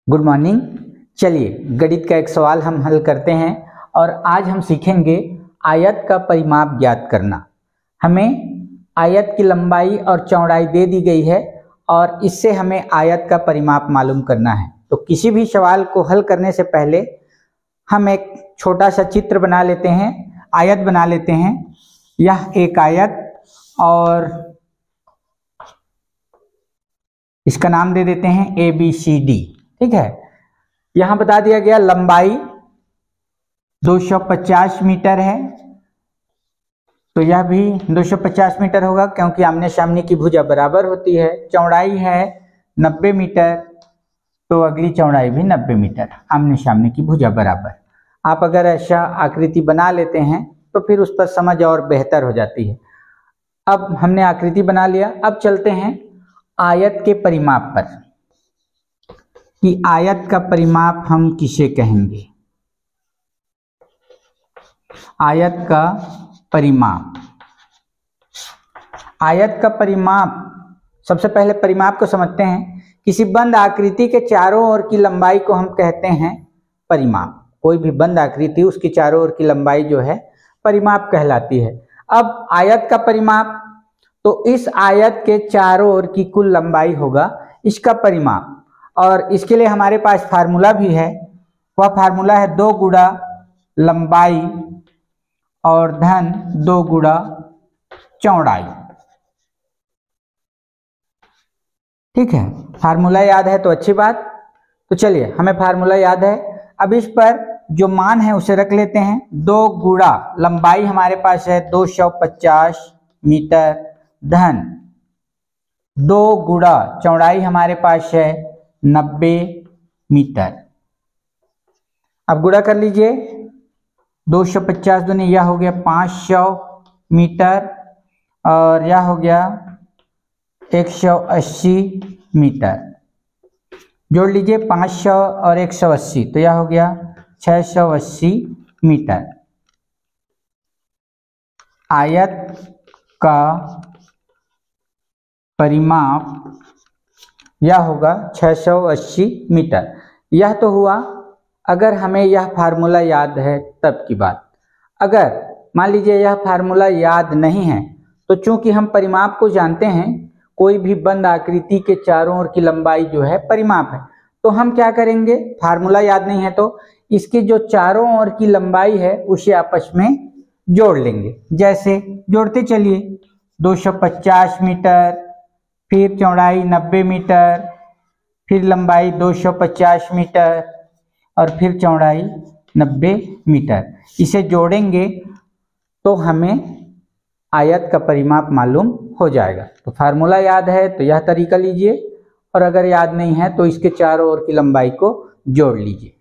Good morning. चलिए गणित का एक सवाल हम हल करते हैं और आज हम सीखेंगे आयत का परिमाप ज्ञात करना। हमें आयत की लंबाई और चौड़ाई दे दी गई है और इससे हमें आयत का परिमाप मालूम करना है। तो किसी भी सवाल को हल करने से पहले हम एक छोटा सा चित्र बना लेते हैं, आयत बना लेते हैं। यह एक आयत और इसका नाम दे देते हैं ABCD। ठीक है, यहां बता दिया गया लंबाई 250 मीटर है, तो यह भी 250 मीटर होगा क्योंकि आमने सामने की भुजा बराबर होती है। चौड़ाई है 90 मीटर, तो अगली चौड़ाई भी 90 मीटर, आमने सामने की भुजा बराबर। आप अगर ऐसा आकृति बना लेते हैं तो फिर उस पर समझ और बेहतर हो जाती है। अब हमने आकृति बना लिया, अब चलते हैं आयत के परिमाप पर कि आयत का परिमाप हम किसे कहेंगे। आयत का परिमाप, आयत का परिमाप, सबसे पहले परिमाप को समझते हैं। किसी बंद आकृति के चारों ओर की लंबाई को हम कहते हैं परिमाप। कोई भी बंद आकृति, उसकी चारों ओर की लंबाई जो है परिमाप कहलाती है। अब आयत का परिमाप, तो इस आयत के चारों ओर की कुल लंबाई होगा इसका परिमाप, और इसके लिए हमारे पास फार्मूला भी है। वह फार्मूला है 2 गुणा लंबाई और धन 2 गुणा चौड़ाई। ठीक है, फार्मूला याद है तो अच्छी बात। तो चलिए, हमें फार्मूला याद है। अब इस पर जो मान है उसे रख लेते हैं। 2 गुणा लंबाई हमारे पास है 250 मीटर, धन 2 गुणा चौड़ाई हमारे पास है 90 मीटर। अब गुणा कर लीजिए, 250 दूनी यह हो गया 500 मीटर और यह हो गया 180 मीटर। जोड़ लीजिए 500 और 180, तो यह हो गया 680 मीटर। आयत का परिमाप यह होगा 680 मीटर। यह तो हुआ अगर हमें यह फार्मूला याद है तब की बात। अगर मान लीजिए यह फार्मूला याद नहीं है, तो चूंकि हम परिमाप को जानते हैं, कोई भी बंद आकृति के चारों ओर की लंबाई जो है परिमाप है, तो हम क्या करेंगे, फार्मूला याद नहीं है तो इसकी जो चारों ओर की लंबाई है उसे आपस में जोड़ लेंगे। जैसे जोड़ते चलिए, 250 मीटर, फिर चौड़ाई 90 मीटर, फिर लंबाई 250 मीटर और फिर चौड़ाई 90 मीटर। इसे जोड़ेंगे तो हमें आयत का परिमाप मालूम हो जाएगा। तो फार्मूला याद है तो यह तरीका लीजिए, और अगर याद नहीं है तो इसके चारों ओर की लंबाई को जोड़ लीजिए।